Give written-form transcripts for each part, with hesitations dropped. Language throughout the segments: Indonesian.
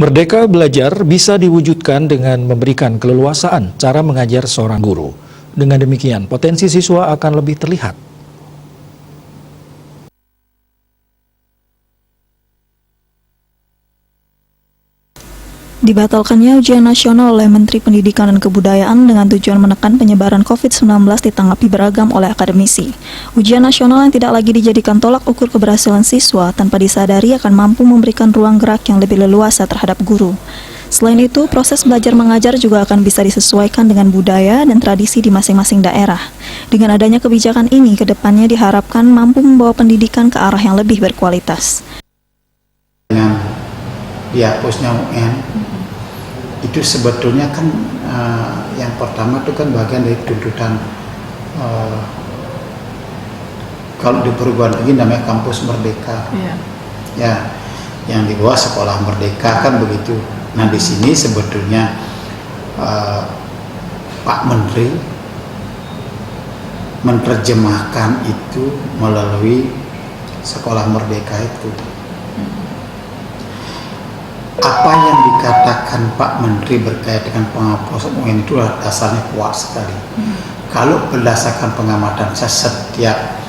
Merdeka belajar bisa diwujudkan dengan memberikan keleluasaan cara mengajar seorang guru. Dengan demikian, potensi siswa akan lebih terlihat. Dibatalkannya ujian nasional oleh Menteri Pendidikan dan Kebudayaan dengan tujuan menekan penyebaran COVID-19 ditanggapi beragam oleh akademisi. Ujian nasional yang tidak lagi dijadikan tolak ukur keberhasilan siswa tanpa disadari akan mampu memberikan ruang gerak yang lebih leluasa terhadap guru. Selain itu, proses belajar mengajar juga akan bisa disesuaikan dengan budaya dan tradisi di masing-masing daerah. Dengan adanya kebijakan ini, ke depannya diharapkan mampu membawa pendidikan ke arah yang lebih berkualitas. Dengan dihapusnya UN, itu sebetulnya kan yang pertama itu kan bagian dari tuntutan kalau di perguruan tinggi namanya kampus merdeka, ya, yang di bawah sekolah merdeka kan begitu. Nah di sini sebetulnya Pak Menteri menerjemahkan itu melalui sekolah merdeka itu. Apa yang dikatakan Pak Menteri berkait dengan penghapusan UN itu dasarnya kuat sekali. Kalau berdasarkan pengamatan saya, setiap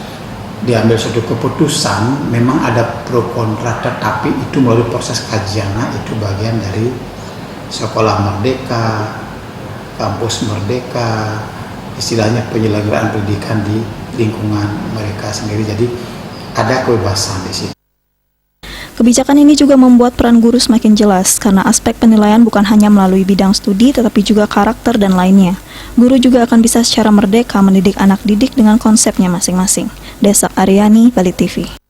diambil suatu keputusan memang ada pro kontra, tetapi itu melalui proses kajian. Nah, itu bagian dari sekolah merdeka, kampus merdeka, istilahnya penyelenggaraan pendidikan di lingkungan mereka sendiri. Jadi ada kebebasan di situ. Kebijakan ini juga membuat peran guru semakin jelas karena aspek penilaian bukan hanya melalui bidang studi tetapi juga karakter dan lainnya. Guru juga akan bisa secara merdeka mendidik anak didik dengan konsepnya masing-masing. Desa Aryani, Bali TV.